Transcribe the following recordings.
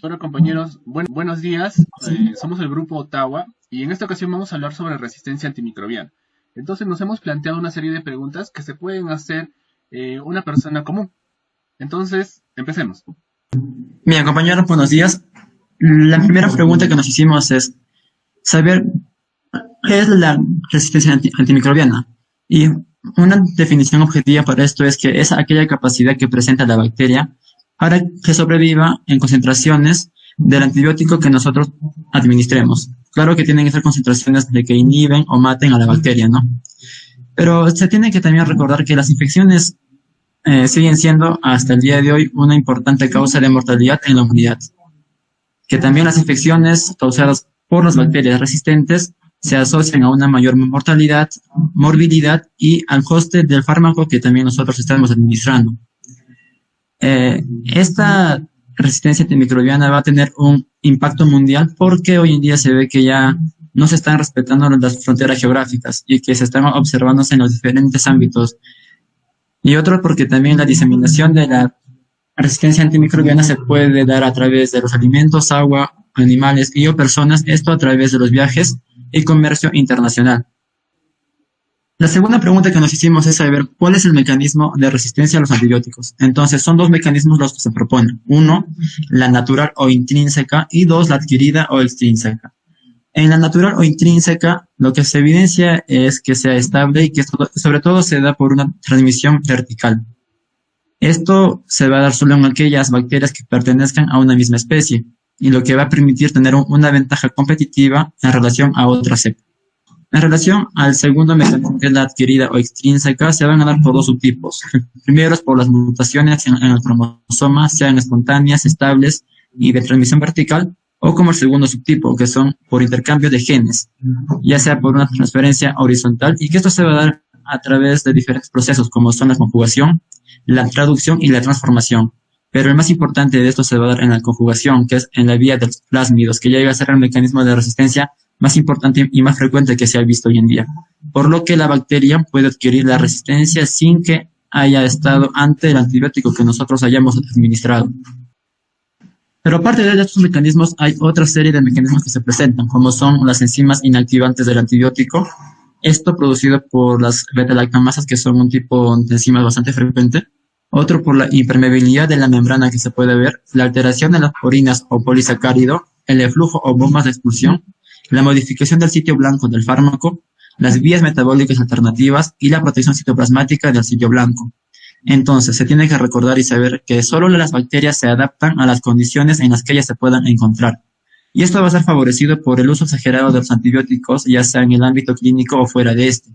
Hola compañeros, buenos días. Somos el grupo Ottawa y en esta ocasión vamos a hablar sobre resistencia antimicrobiana. Entonces nos hemos planteado una serie de preguntas que se pueden hacer una persona común. Entonces, empecemos. Bien, compañeros, buenos días. La primera pregunta que nos hicimos es saber qué es la resistencia antimicrobiana. Y una definición objetiva para esto es que es aquella capacidad que presenta la bacteria para que sobreviva en concentraciones del antibiótico que nosotros administremos. Claro que tienen que ser concentraciones de que inhiben o maten a la bacteria, ¿no? Pero se tiene que también recordar que las infecciones siguen siendo hasta el día de hoy una importante causa de mortalidad en la humanidad. Que también las infecciones causadas por las bacterias resistentes se asocian a una mayor mortalidad, morbilidad y al coste del fármaco que también nosotros estamos administrando. Esta resistencia antimicrobiana va a tener un impacto mundial porque hoy en día se ve que ya no se están respetando las fronteras geográficas y que se están observándose en los diferentes ámbitos. Y otro porque también la diseminación de la resistencia antimicrobiana se puede dar a través de los alimentos, agua, animales y o personas, esto a través de los viajes y comercio internacional. La segunda pregunta que nos hicimos es saber cuál es el mecanismo de resistencia a los antibióticos. Entonces, son dos mecanismos los que se proponen. Uno, la natural o intrínseca, y dos, la adquirida o extrínseca. En la natural o intrínseca, lo que se evidencia es que sea estable y que sobre todo se da por una transmisión vertical. Esto se va a dar solo en aquellas bacterias que pertenezcan a una misma especie, y lo que va a permitir tener una ventaja competitiva en relación a otra cepa. En relación al segundo mecanismo, que es la adquirida o extrínseca, se van a dar por dos subtipos. Primero es por las mutaciones en el cromosoma, sean espontáneas, estables y de transmisión vertical, o como el segundo subtipo, que son por intercambio de genes, ya sea por una transferencia horizontal, y que esto se va a dar a través de diferentes procesos, como son la conjugación, la traducción y la transformación. Pero el más importante de esto se va a dar en la conjugación, que es en la vía de los plásmidos, que llega a ser el mecanismo de resistencia más importante y más frecuente que se ha visto hoy en día. Por lo que la bacteria puede adquirir la resistencia sin que haya estado ante el antibiótico que nosotros hayamos administrado. Pero aparte de estos mecanismos, hay otra serie de mecanismos que se presentan, como son las enzimas inactivantes del antibiótico. Esto producido por las beta-lactamasas, que son un tipo de enzimas bastante frecuente. Otro por la impermeabilidad de la membrana que se puede ver, la alteración de las porinas o polisacárido, el eflujo o bombas de expulsión, la modificación del sitio blanco del fármaco, las vías metabólicas alternativas y la protección citoplasmática del sitio blanco. Entonces, se tiene que recordar y saber que solo las bacterias se adaptan a las condiciones en las que ellas se puedan encontrar. Y esto va a ser favorecido por el uso exagerado de los antibióticos, ya sea en el ámbito clínico o fuera de este.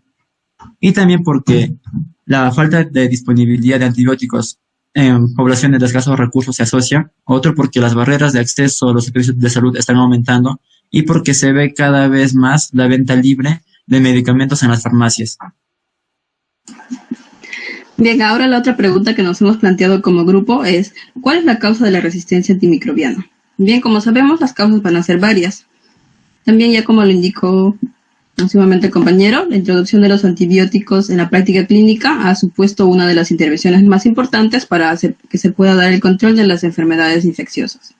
Y también porque la falta de disponibilidad de antibióticos en poblaciones de escasos recursos se asocia. Otro porque las barreras de acceso a los servicios de salud están aumentando y porque se ve cada vez más la venta libre de medicamentos en las farmacias. Bien, ahora la otra pregunta que nos hemos planteado como grupo es ¿cuál es la causa de la resistencia antimicrobiana? Bien, como sabemos, las causas van a ser varias. También, ya como lo indicó próximamente el compañero, la introducción de los antibióticos en la práctica clínica ha supuesto una de las intervenciones más importantes para hacer que se pueda dar el control de las enfermedades infecciosas.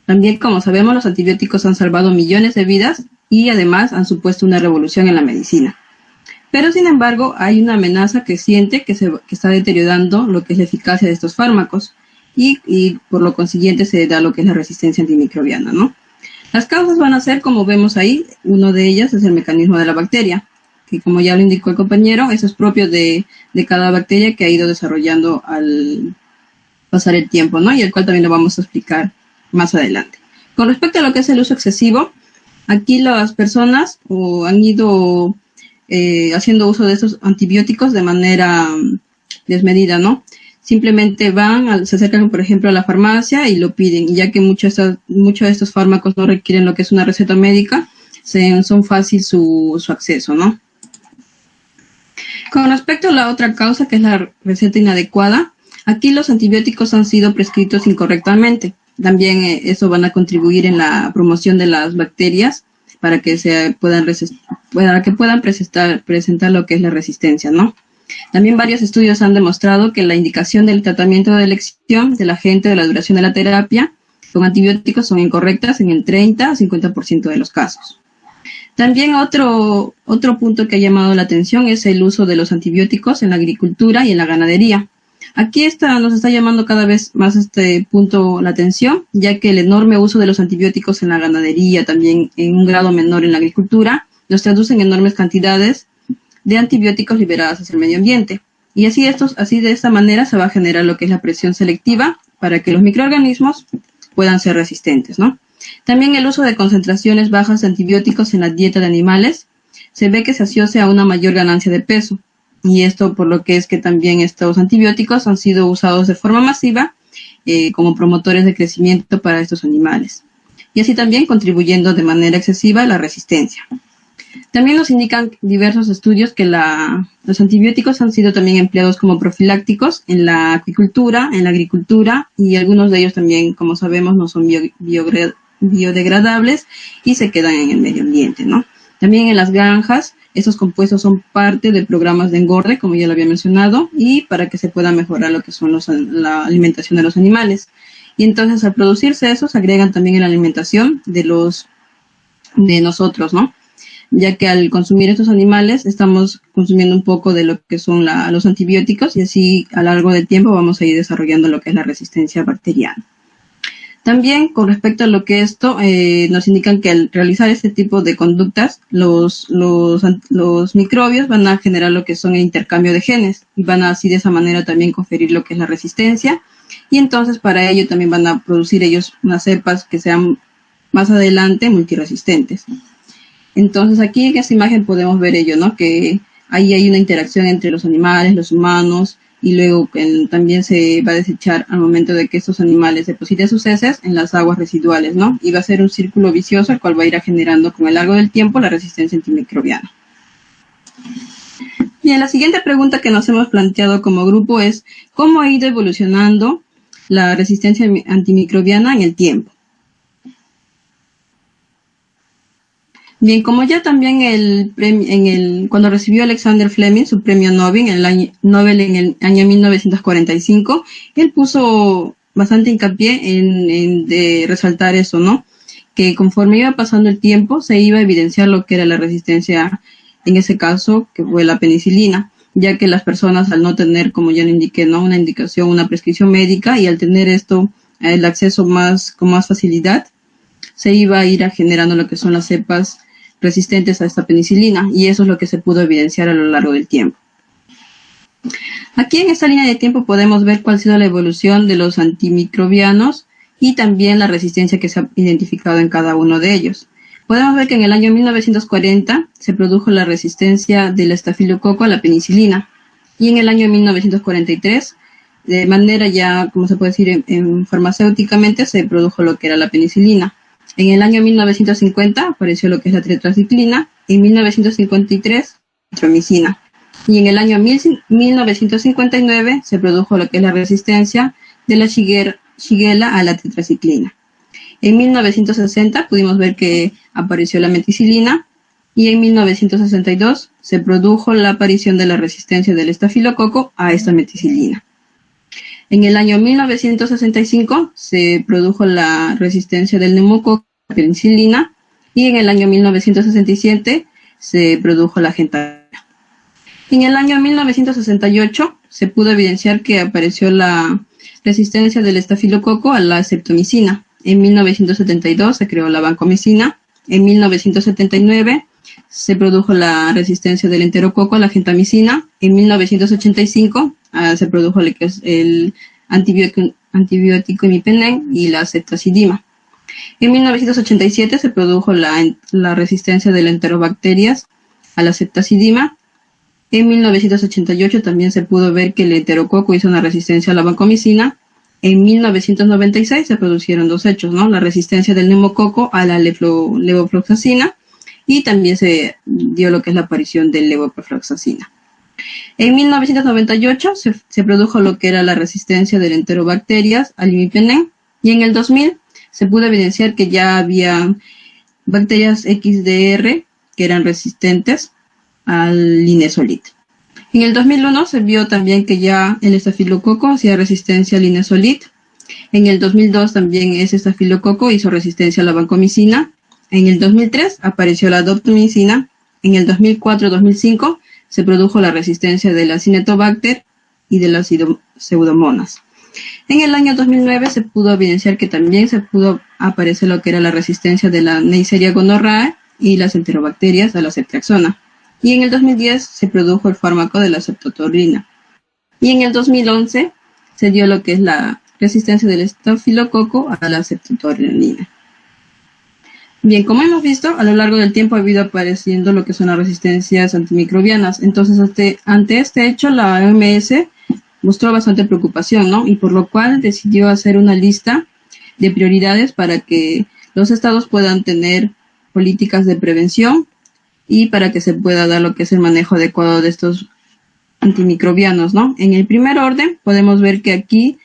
También, como sabemos, los antibióticos han salvado millones de vidas y además han supuesto una revolución en la medicina. Pero, sin embargo, hay una amenaza que está deteriorando lo que es la eficacia de estos fármacos y por lo consiguiente se da lo que es la resistencia antimicrobiana, ¿no? Las causas van a ser, como vemos ahí, uno de ellas es el mecanismo de la bacteria, que como ya lo indicó el compañero, eso es propio de cada bacteria que ha ido desarrollando al pasar el tiempo, ¿no? Y el cual también lo vamos a explicar más adelante. Con respecto a lo que es el uso excesivo, aquí las personas han ido haciendo uso de estos antibióticos de manera desmedida, ¿no? Simplemente se acercan, por ejemplo, a la farmacia y lo piden, y ya que muchos de estos fármacos no requieren lo que es una receta médica, son fácil su acceso, ¿no? Con respecto a la otra causa, que es la receta inadecuada, aquí los antibióticos han sido prescritos incorrectamente. También eso van a contribuir en la promoción de las bacterias para que puedan presentar lo que es la resistencia, ¿no? También varios estudios han demostrado que la indicación del tratamiento de elección del agente de la duración de la terapia con antibióticos son incorrectas en el 30 a 50% de los casos. También otro punto que ha llamado la atención es el uso de los antibióticos en la agricultura y en la ganadería. Aquí nos está llamando cada vez más este punto la atención, ya que el enorme uso de los antibióticos en la ganadería, también en un grado menor en la agricultura, nos traduce en enormes cantidades de antibióticos liberados hacia el medio ambiente. Y así de esta manera se va a generar lo que es la presión selectiva para que los microorganismos puedan ser resistentes, ¿no? También el uso de concentraciones bajas de antibióticos en la dieta de animales se ve que se asocia a una mayor ganancia de peso. Y esto por lo que es que también estos antibióticos han sido usados de forma masiva como promotores de crecimiento para estos animales. Y así también contribuyendo de manera excesiva a la resistencia. También nos indican diversos estudios que los antibióticos han sido también empleados como profilácticos en la acuicultura, en la agricultura, y algunos de ellos también, como sabemos, no son biodegradables y se quedan en el medio ambiente, ¿no? También en las granjas, estos compuestos son parte de programas de engorde, como ya lo había mencionado, y para que se pueda mejorar lo que son la alimentación de los animales. Y entonces, al producirse esos, agregan también en la alimentación de nosotros, ¿no? Ya que al consumir estos animales estamos consumiendo un poco de lo que son los antibióticos y así a lo largo del tiempo vamos a ir desarrollando lo que es la resistencia bacteriana. También con respecto a lo que nos indican que al realizar este tipo de conductas los microbios van a generar lo que son el intercambio de genes y van a así de esa manera también conferir lo que es la resistencia y entonces para ello también van a producir ellos unas cepas que sean más adelante multiresistentes. Entonces aquí en esta imagen podemos ver ello, ¿no? Que ahí hay una interacción entre los animales, los humanos, y luego también se va a desechar al momento de que estos animales depositen sus heces en las aguas residuales, ¿no? Y va a ser un círculo vicioso el cual va a ir generando con el largo del tiempo la resistencia antimicrobiana. Bien, la siguiente pregunta que nos hemos planteado como grupo es ¿cómo ha ido evolucionando la resistencia antimicrobiana en el tiempo? Bien, como ya también cuando recibió Alexander Fleming su premio Nobel en el año 1945, él puso bastante hincapié de resaltar eso, ¿no? Que conforme iba pasando el tiempo se iba a evidenciar lo que era la resistencia, en ese caso, que fue la penicilina, ya que las personas al no tener, como ya le indiqué, ¿no? Una indicación, una prescripción médica y al tener el acceso con más facilidad, se iba a ir generando lo que son las cepas resistentes a esta penicilina y eso es lo que se pudo evidenciar a lo largo del tiempo. Aquí en esta línea de tiempo podemos ver cuál ha sido la evolución de los antimicrobianos y también la resistencia que se ha identificado en cada uno de ellos. Podemos ver que en el año 1940 se produjo la resistencia del estafilococo a la penicilina y en el año 1943 de manera ya, como se puede decir, en farmacéuticamente se produjo lo que era la penicilina. En el año 1950 apareció lo que es la tetraciclina, en 1953 estromicina y en el año 1959 se produjo lo que es la resistencia de la Shigella a la tetraciclina. En 1960 pudimos ver que apareció la meticilina y en 1962 se produjo la aparición de la resistencia del estafilococo a esta meticilina. En el año 1965 se produjo la resistencia del neumococo a la penicilina y en el año 1967 se produjo la gentamicina. En el año 1968 se pudo evidenciar que apareció la resistencia del estafilococo a la streptomicina. En 1972 se creó la vancomicina. En 1979 se produjo la resistencia del enterococo a la gentamicina. En 1985 se produjo lo que es el antibiótico imipenem y la ceftazidima. En 1987 se produjo la resistencia de las enterobacterias a la ceftazidima. En 1988 también se pudo ver que el enterococo hizo una resistencia a la vancomicina. En 1996 se produjeron dos hechos, ¿no? La resistencia del neumococo a la levofloxacina y también se dio lo que es la aparición del levofloxacina. En 1998 se produjo lo que era la resistencia de enterobacterias al imipenem y en el 2000 se pudo evidenciar que ya había bacterias XDR que eran resistentes al linezolid. En el 2001 se vio también que ya el estafilococo hacía resistencia al linezolid En el 2002 también ese estafilococo hizo resistencia a la vancomicina. En el 2003 apareció la doptomicina. En el 2004-2005 se produjo la resistencia de la Cinetobacter y de las pseudomonas. En el año 2009 se pudo evidenciar que también se pudo aparecer lo que era la resistencia de la Neisseria gonorrhoeae y las enterobacterias a la ceftriaxona. Y en el 2010 se produjo el fármaco de la ceftotorrina. Y en el 2011 se dio lo que es la resistencia del estafilococo a la ceftotorrina. Bien, como hemos visto, a lo largo del tiempo ha ido apareciendo lo que son las resistencias antimicrobianas. Entonces, ante este hecho, la OMS mostró bastante preocupación, ¿no? Y por lo cual decidió hacer una lista de prioridades para que los estados puedan tener políticas de prevención y para que se pueda dar lo que es el manejo adecuado de estos antimicrobianos, ¿no? En el primer orden, podemos ver que aquí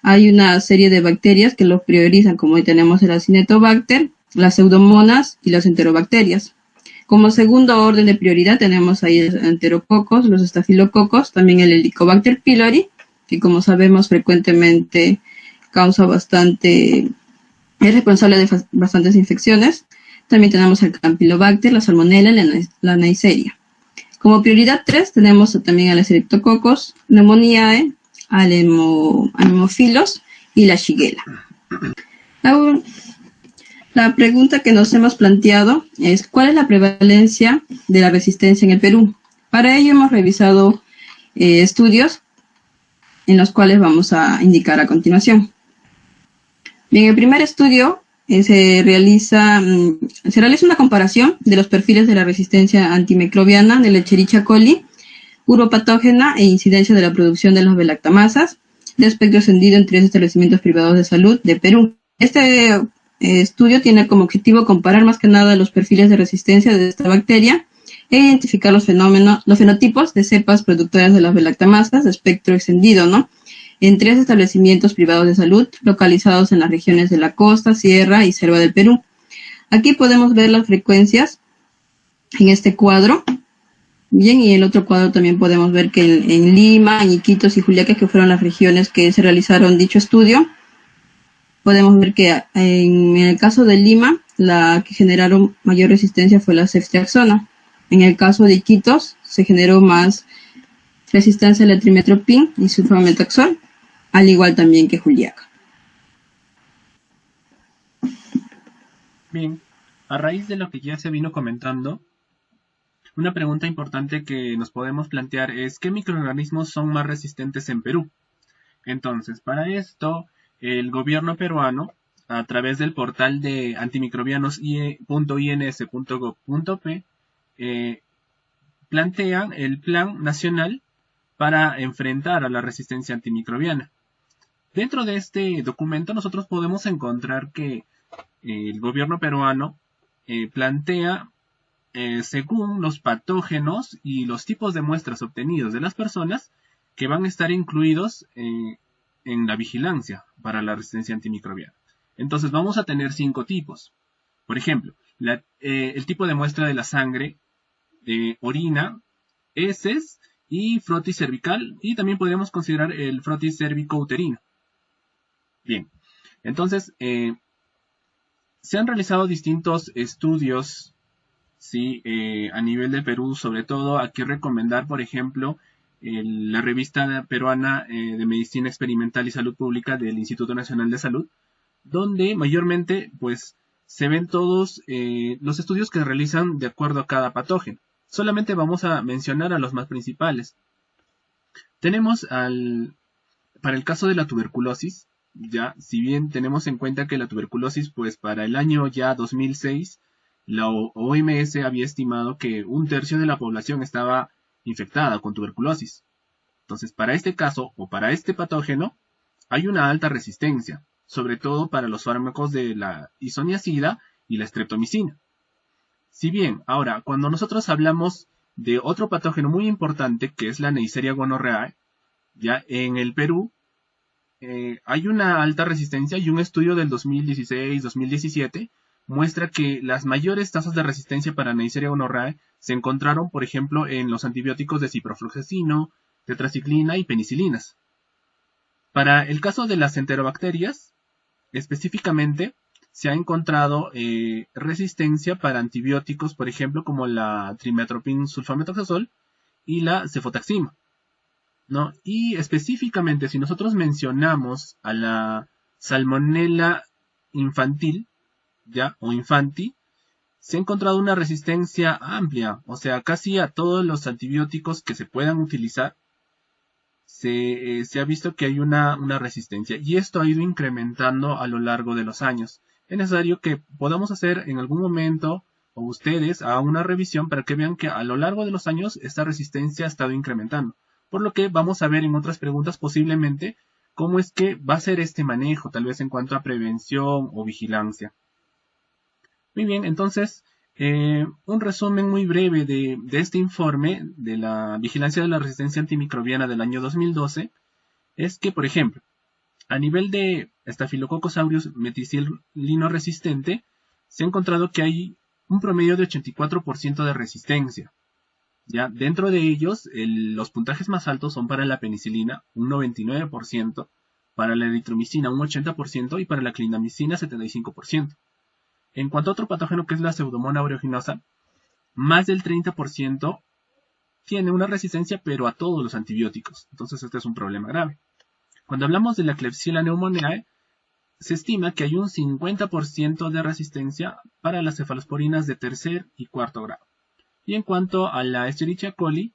hay una serie de bacterias que los priorizan, como hoy tenemos el Acinetobacter, las pseudomonas y las enterobacterias. Como segundo orden de prioridad tenemos ahí los enterococos, los estafilococos, también el Helicobacter pylori, que como sabemos frecuentemente es responsable de bastantes infecciones. También tenemos el Campylobacter, la Salmonella y la Neisseria. Como prioridad 3 tenemos también a los Streptococcus pneumoniae, al Haemophilus y la Shigella. La pregunta que nos hemos planteado es ¿cuál es la prevalencia de la resistencia en el Perú? Para ello hemos revisado estudios en los cuales vamos a indicar a continuación. Bien, el primer estudio se realiza una comparación de los perfiles de la resistencia antimicrobiana de la Escherichia coli, uropatógena e incidencia de la producción de las velactamasas de espectro extendido en 3 establecimientos privados de salud de Perú. Este estudio tiene como objetivo comparar más que nada los perfiles de resistencia de esta bacteria e identificar los fenotipos de cepas productoras de las velactamasas de espectro extendido, ¿no? En 3 establecimientos privados de salud localizados en las regiones de la costa, sierra y selva del Perú. Aquí podemos ver las frecuencias en este cuadro. Bien, y en el otro cuadro también podemos ver que en Lima, en Iquitos y Juliaca, que fueron las regiones que se realizaron dicho estudio, podemos ver que en el caso de Lima, la que generaron mayor resistencia fue la ceftriaxona. En el caso de Iquitos, se generó más resistencia al trimethoprim y sulfametoxol, al igual también que Juliaca. Bien, a raíz de lo que ya se vino comentando, una pregunta importante que nos podemos plantear es ¿qué microorganismos son más resistentes en Perú? Entonces, para esto, el gobierno peruano, a través del portal de antimicrobianos.ins.gov.p, plantean el Plan Nacional para enfrentar a la resistencia antimicrobiana. Dentro de este documento nosotros podemos encontrar que el gobierno peruano plantea según los patógenos y los tipos de muestras obtenidos de las personas que van a estar incluidos en la vigilancia para la resistencia antimicrobiana. Entonces vamos a tener 5 tipos. Por ejemplo, el tipo de muestra de la sangre, orina, heces y frotis cervical, y también podríamos considerar el frotis cervicouterino. Bien, entonces se han realizado distintos estudios, ¿sí? A nivel de Perú, sobre todo aquí recomendar, por ejemplo, la revista peruana de Medicina Experimental y Salud Pública del Instituto Nacional de Salud, donde mayormente pues se ven todos los estudios que se realizan de acuerdo a cada patógeno. Solamente vamos a mencionar a los más principales. Tenemos para el caso de la tuberculosis, ya, si bien tenemos en cuenta que la tuberculosis, pues para el año ya 2006, la OMS había estimado que 1/3 de la población estaba infectada con tuberculosis. Entonces, para este caso, o para este patógeno, hay una alta resistencia, sobre todo para los fármacos de la isoniazida y la streptomicina. Si bien, ahora, cuando nosotros hablamos de otro patógeno muy importante, que es la Neisseria gonorrhoeae, ya en el Perú, hay una alta resistencia y un estudio del 2016-2017 muestra que las mayores tasas de resistencia para Neisseria gonorrhoeae se encontraron, por ejemplo, en los antibióticos de ciprofloxacino, tetraciclina y penicilinas. Para el caso de las enterobacterias, específicamente, se ha encontrado resistencia para antibióticos, por ejemplo, como la trimetoprim sulfamethoxazol y la cefotaxima, ¿no? Y específicamente, si nosotros mencionamos a la Salmonella infantil, ¿ya? O infanti, se ha encontrado una resistencia amplia, o sea, casi a todos los antibióticos que se puedan utilizar, se ha visto que hay una resistencia, y esto ha ido incrementando a lo largo de los años. Es necesario que podamos hacer en algún momento, o ustedes hagan una revisión para que vean que a lo largo de los años esta resistencia ha estado incrementando. Por lo que vamos a ver en otras preguntas posiblemente cómo es que va a ser este manejo, tal vez en cuanto a prevención o vigilancia. Muy bien, entonces, un resumen muy breve de este informe de la vigilancia de la resistencia antimicrobiana del año 2012 es que, por ejemplo, a nivel de Staphylococcus aureus meticilino resistente, se ha encontrado que hay un promedio de 84% de resistencia. ¿Ya? Dentro de ellos, los puntajes más altos son para la penicilina, un 99%, para la eritromicina, un 80%, y para la clindamicina, 75%. En cuanto a otro patógeno que es la Pseudomonas aeruginosa, más del 30% tiene una resistencia, pero a todos los antibióticos. Entonces este es un problema grave. Cuando hablamos de la Klebsiella pneumoniae, se estima que hay un 50% de resistencia para las cefalosporinas de tercer y cuarto grado. Y en cuanto a la Escherichia coli,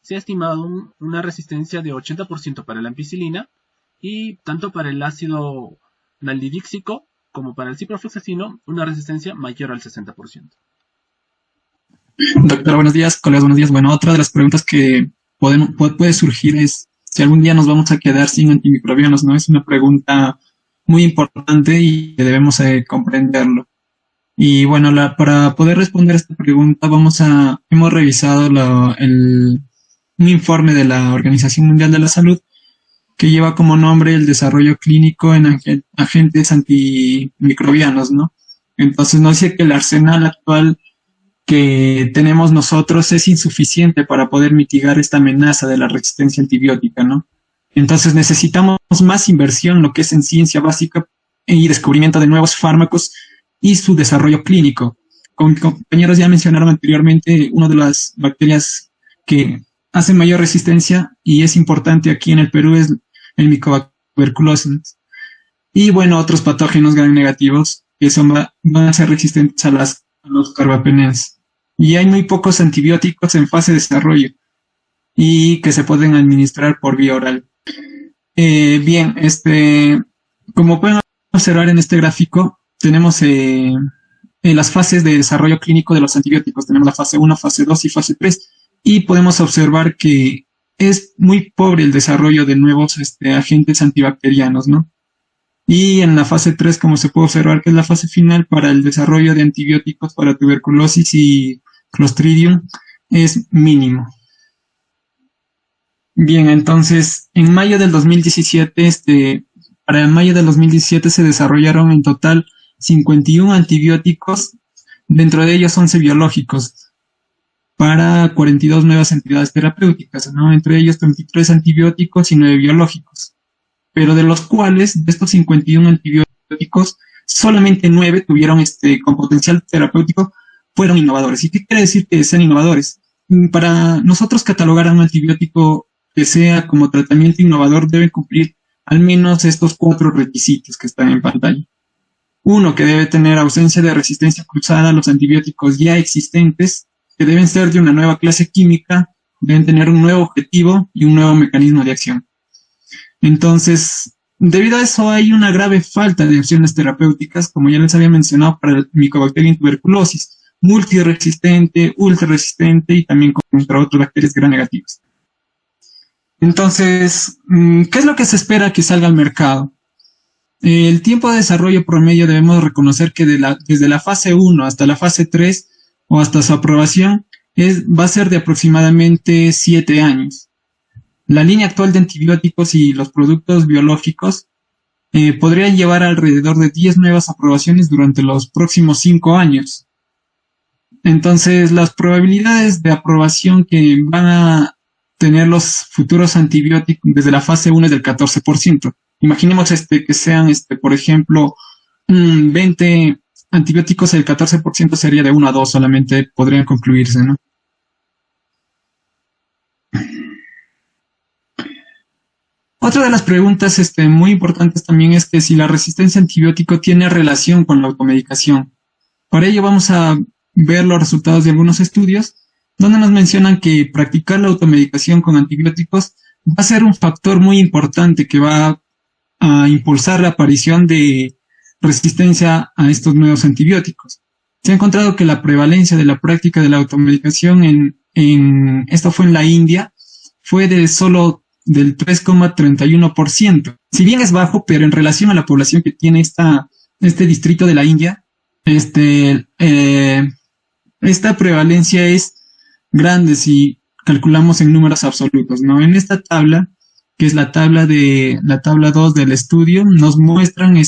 se ha estimado una resistencia de 80% para la ampicilina y tanto para el ácido naldidíxico como para el ciprofloxacino, una resistencia mayor al 60%. Doctora, buenos días, colegas, buenos días. Bueno, otra de las preguntas que puede surgir es si algún día nos vamos a quedar sin antimicrobianos, ¿no? Es una pregunta muy importante y debemos comprenderlo. Y bueno, para poder responder a esta pregunta hemos revisado un informe de la Organización Mundial de la Salud que lleva como nombre el desarrollo clínico en agentes antimicrobianos, ¿no? Entonces nos dice que el arsenal actual que tenemos nosotros es insuficiente para poder mitigar esta amenaza de la resistencia antibiótica, ¿no? Entonces necesitamos más inversión, lo que es en ciencia básica y descubrimiento de nuevos fármacos y su desarrollo clínico. Como mis compañeros ya mencionaron anteriormente, una de las bacterias que hacen mayor resistencia y es importante aquí en el Perú es el Mycobacter tuberculosis. Y bueno, otros patógenos gram negativos que van a ser resistentes a los carbapenems. Y hay muy pocos antibióticos en fase de desarrollo y que se pueden administrar por vía oral. Bien, como pueden observar en este gráfico, tenemos las fases de desarrollo clínico de los antibióticos. Tenemos la fase 1, fase 2 y fase 3. Y podemos observar que es muy pobre el desarrollo de nuevos agentes antibacterianos, ¿no? Y en la fase 3, como se puede observar, que es la fase final para el desarrollo de antibióticos para tuberculosis y Clostridium, es mínimo. Bien, entonces, en mayo del 2017, para mayo del 2017 se desarrollaron en total 51 antibióticos, dentro de ellos 11 biológicos, para 42 nuevas entidades terapéuticas, ¿no? Entre ellos 23 antibióticos y 9 biológicos. Pero de los cuales, de estos 51 antibióticos, solamente 9 tuvieron con potencial terapéutico, fueron innovadores. ¿Y qué quiere decir que sean innovadores? Para nosotros catalogar a un antibiótico que sea como tratamiento innovador, debe cumplir al menos estos 4 requisitos que están en pantalla. 1, que debe tener ausencia de resistencia cruzada a los antibióticos ya existentes, que deben ser de una nueva clase química, deben tener un nuevo objetivo y un nuevo mecanismo de acción. Entonces, debido a eso hay una grave falta de opciones terapéuticas, como ya les había mencionado, para el Mycobacterium tuberculosis, multiresistente, ultraresistente y también contra otras bacterias gram negativas. Entonces, ¿qué es lo que se espera que salga al mercado? El tiempo de desarrollo promedio debemos reconocer que desde la fase 1 hasta la fase 3 o hasta su aprobación va a ser de aproximadamente 7 años. La línea actual de antibióticos y los productos biológicos podrían llevar alrededor de 10 nuevas aprobaciones durante los próximos 5 años. Entonces, las probabilidades de aprobación que van a tener los futuros antibióticos desde la fase 1 es del 14%. Imaginemos que sean, por ejemplo, 20 antibióticos, el 14% sería de 1 a 2 solamente podrían concluirse, ¿no? Otra de las preguntas muy importantes también es que si la resistencia a antibiótico tiene relación con la automedicación. Para ello vamos a ver los resultados de algunos estudios donde nos mencionan que practicar la automedicación con antibióticos va a ser un factor muy importante que va a impulsar la aparición de resistencia a estos nuevos antibióticos. Se ha encontrado que la prevalencia de la práctica de la automedicación esto fue en la India, fue de solo del 3,31%. Si bien es bajo, pero en relación a la población que tiene este distrito de la India, esta prevalencia es grande si calculamos en números absolutos, ¿no? En esta tabla, que es la tabla 2 del estudio, nos muestran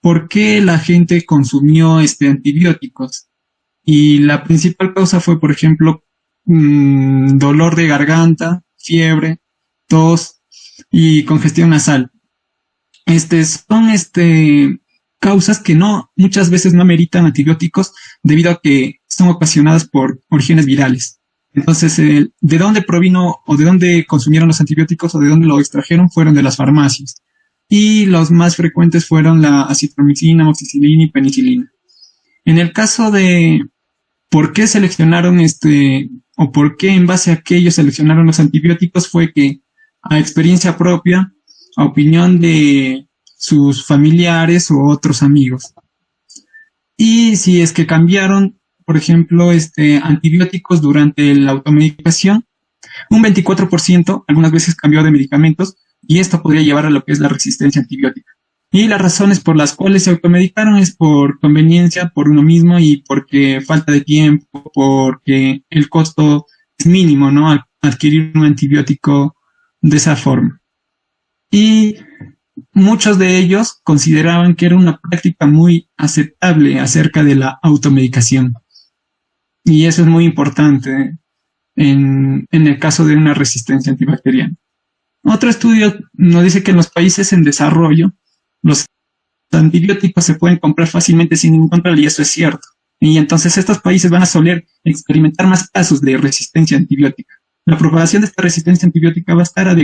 por qué la gente consumió antibióticos. Y la principal causa fue, por ejemplo, dolor de garganta, fiebre, tos y congestión nasal. Son causas que muchas veces no ameritan antibióticos debido a que son ocasionadas por orígenes virales. Entonces, ¿de dónde provino o de dónde consumieron los antibióticos o de dónde lo extrajeron? Fueron de las farmacias. Y los más frecuentes fueron la acitromicina, amoxicilina y penicilina. En el caso de por qué seleccionaron o por qué en base a qué ellos seleccionaron los antibióticos, fue que a experiencia propia, a opinión de sus familiares o otros amigos. Y si es que cambiaron, por ejemplo, antibióticos durante la automedicación, un 24% algunas veces cambió de medicamentos y esto podría llevar a lo que es la resistencia antibiótica. Y las razones por las cuales se automedicaron es por conveniencia, por uno mismo y porque falta de tiempo, porque el costo es mínimo, ¿no? Al adquirir un antibiótico de esa forma. Y muchos de ellos consideraban que era una práctica muy aceptable acerca de la automedicación. Y eso es muy importante en el caso de una resistencia antibacteriana. Otro estudio nos dice que en los países en desarrollo, los antibióticos se pueden comprar fácilmente sin ningún control, y eso es cierto. Y entonces estos países van a soler experimentar más casos de resistencia antibiótica. La propagación de esta resistencia antibiótica va a estar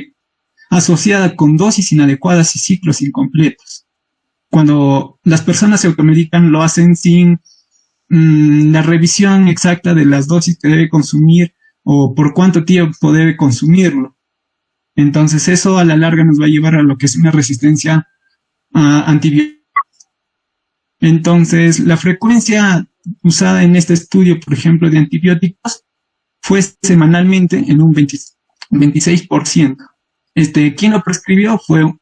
asociada con dosis inadecuadas y ciclos incompletos. Cuando las personas se automedican, lo hacen sin la revisión exacta de las dosis que debe consumir o por cuánto tiempo debe consumirlo. Entonces eso a la larga nos va a llevar a lo que es una resistencia a antibióticos. Entonces la frecuencia usada en este estudio, por ejemplo, de antibióticos, fue semanalmente en un 26%. Quien lo prescribió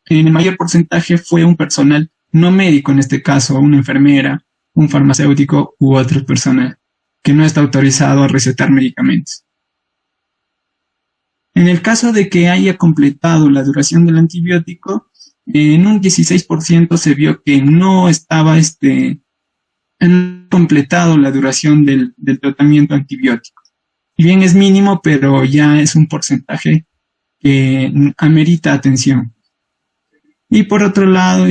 en el mayor porcentaje fue un personal no médico, en este caso una enfermera, un farmacéutico u otra persona que no está autorizado a recetar medicamentos. En el caso de que haya completado la duración del antibiótico, en un 16% se vio que no estaba completado la duración del tratamiento antibiótico. Si bien es mínimo, pero ya es un porcentaje que amerita atención. Y por otro lado,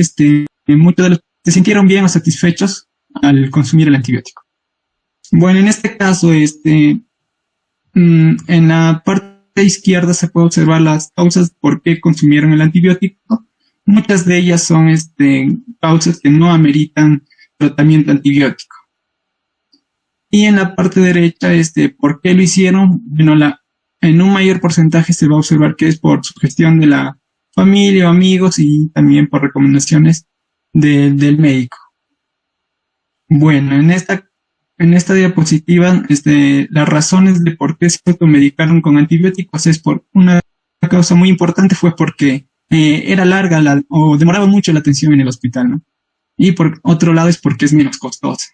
muchos de los se sintieron bien o satisfechos al consumir el antibiótico. Bueno, en este caso, en la parte izquierda se puede observar las causas por qué consumieron el antibiótico. Muchas de ellas son causas que no ameritan tratamiento antibiótico. Y en la parte derecha, ¿por qué lo hicieron? Bueno, en un mayor porcentaje se va a observar que es por sugestión de la familia o amigos y también por recomendaciones del médico. Bueno, en esta diapositiva, las razones de por qué se automedicaron con antibióticos es por una causa muy importante, fue porque era larga o demoraba mucho la atención en el hospital, ¿no? Y por otro lado es porque es menos costosa.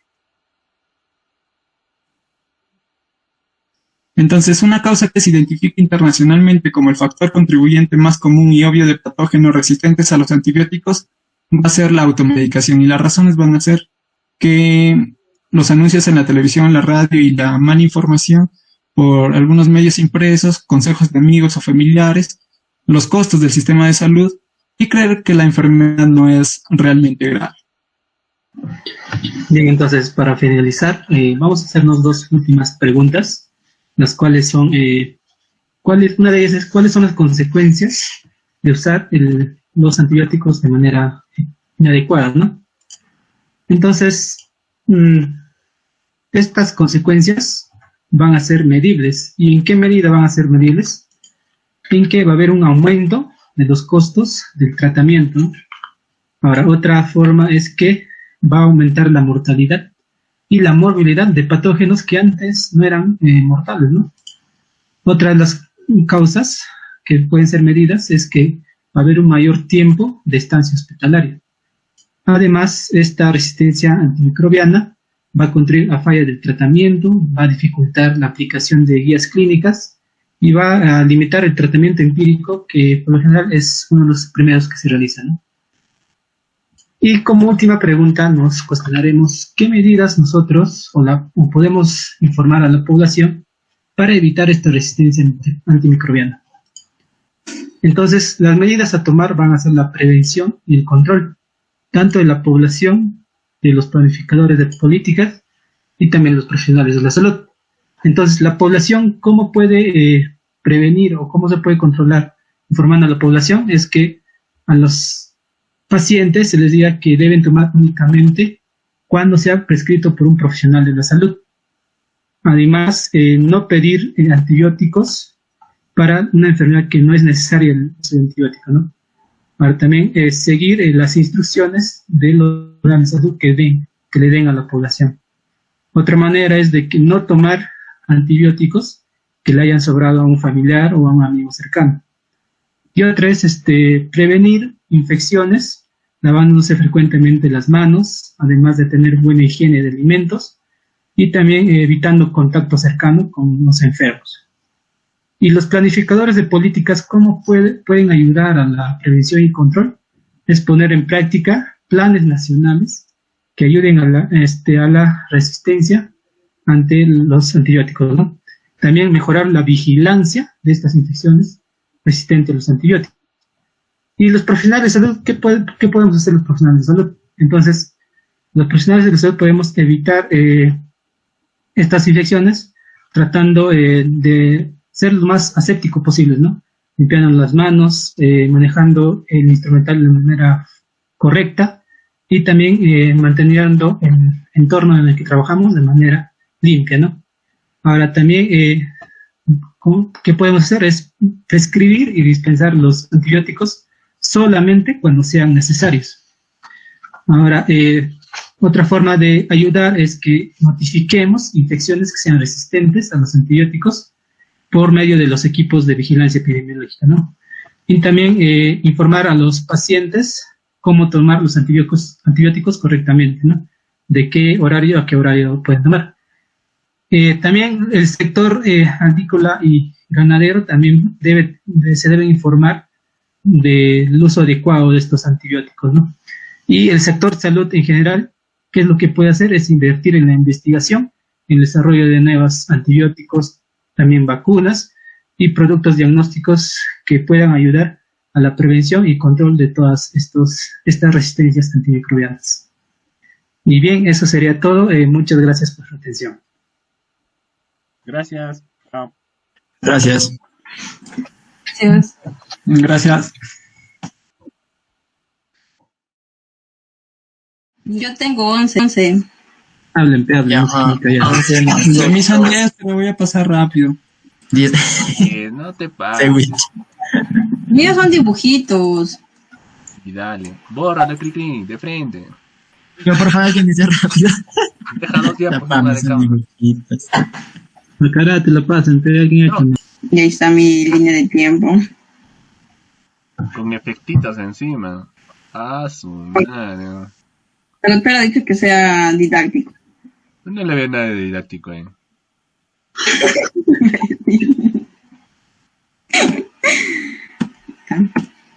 Entonces, una causa que se identifica internacionalmente como el factor contribuyente más común y obvio de patógenos resistentes a los antibióticos va a ser la automedicación, y las razones van a ser que los anuncios en la televisión, la radio y la mala información por algunos medios impresos, consejos de amigos o familiares, los costos del sistema de salud y creer que la enfermedad no es realmente grave. Bien, entonces, para finalizar, vamos a hacernos dos últimas preguntas, las cuales son, una de ellas es, ¿cuáles son las consecuencias de usar los antibióticos de manera inadecuada, ¿no? Entonces, estas consecuencias van a ser medibles. ¿Y en qué medida van a ser medibles? En que va a haber un aumento de los costos del tratamiento, ¿no? Ahora, otra forma es que va a aumentar la mortalidad y la morbilidad de patógenos que antes no eran mortales, ¿no? Otra de las causas que pueden ser medidas es que va a haber un mayor tiempo de estancia hospitalaria. Además, esta resistencia antimicrobiana va a contribuir a fallas del tratamiento, va a dificultar la aplicación de guías clínicas y va a limitar el tratamiento empírico, que por lo general es uno de los primeros que se realizan, ¿no? Y como última pregunta nos cuestionaremos qué medidas nosotros o podemos informar a la población para evitar esta resistencia antimicrobiana. Entonces, las medidas a tomar van a ser la prevención y el control, tanto de la población, de los planificadores de políticas y también los profesionales de la salud. Entonces, la población, ¿cómo puede prevenir o cómo se puede controlar? Informando a la población es que a los pacientes se les diga que deben tomar únicamente cuando sea prescrito por un profesional de la salud. Además, no pedir antibióticos para una enfermedad que no es necesaria el uso de antibiótico, ¿no? Para también seguir las instrucciones de los programas de salud que le den a la población. Otra manera es de que no tomar antibióticos que le hayan sobrado a un familiar o a un amigo cercano. Y otra es prevenir infecciones, lavándose frecuentemente las manos, además de tener buena higiene de alimentos, y también evitando contacto cercano con los enfermos. Y los planificadores de políticas, ¿cómo pueden ayudar a la prevención y control? Es poner en práctica planes nacionales que ayuden a la resistencia ante los antibióticos, ¿no? También mejorar la vigilancia de estas infecciones resistentes a los antibióticos. Y los profesionales de salud, ¿qué podemos hacer los profesionales de salud? Entonces, los profesionales de salud podemos evitar estas infecciones tratando de ser lo más aséptico posible, ¿no? Limpiando las manos, manejando el instrumental de manera correcta y también manteniendo el entorno en el que trabajamos de manera limpia, ¿no? Ahora también, ¿qué podemos hacer? Es prescribir y dispensar los antibióticos solamente cuando sean necesarios. Ahora, otra forma de ayudar es que notifiquemos infecciones que sean resistentes a los antibióticos por medio de los equipos de vigilancia epidemiológica, ¿no? Y también informar a los pacientes cómo tomar los antibióticos correctamente, ¿no? De qué horario a qué horario pueden tomar. También el sector agrícola y ganadero también se debe informar del uso adecuado de estos antibióticos, ¿no? Y el sector salud en general, ¿qué es lo que puede hacer? Es invertir en la investigación, en el desarrollo de nuevos antibióticos, también vacunas y productos diagnósticos que puedan ayudar a la prevención y control de todas estas resistencias antimicrobianas. Y bien, eso sería todo. Muchas gracias por su atención. Gracias. Chao. Gracias. Gracias. Gracias. Yo tengo 11. Hablen. Ya, De mí son 10, pero voy a pasar rápido. 10. No te pases. Míos son dibujitos. Y dale. Bórralo, clic, de frente. Yo, por favor, que me sea rápido. Deja 2 días por Tapame, de son cámara. dibujitos. La cara te la pasan, te ve alguien hecho. Y ahí está mi línea de tiempo. Con efectitos encima. Ah, su madre. Pero espero dicho que sea didáctico. No le veo nada de didáctico,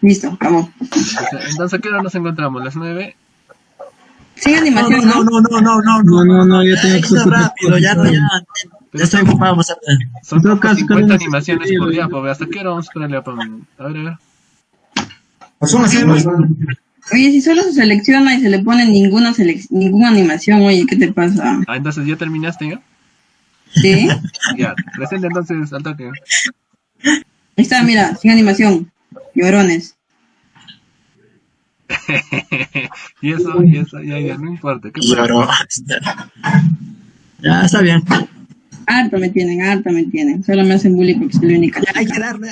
Listo, acabó. Entonces, ¿a qué hora nos encontramos? ¿Las 9? Sin animación, ¿no? No, yo tengo que Eso ser rápido, ya estoy ocupado. Vamos a ver. Son En todo como caso, 50 cada uno animaciones se por día, escribe. pues. ¿Hasta qué hora vamos a ponerle a Pam? A ver. Oye, si solo se selecciona y se le pone ninguna animación, oye, ¿qué te pasa? Ah, entonces ya terminaste, ¿ya? ¿Sí? Ya, presente entonces al toque. Ahí está, mira, sin animación. Llorones. y eso, ya, no importa. ¿Qué pasa? Lloró. Ya, está bien. Harta me tienen. Solo me hacen bullying porque soy la única. Ya hay que darle.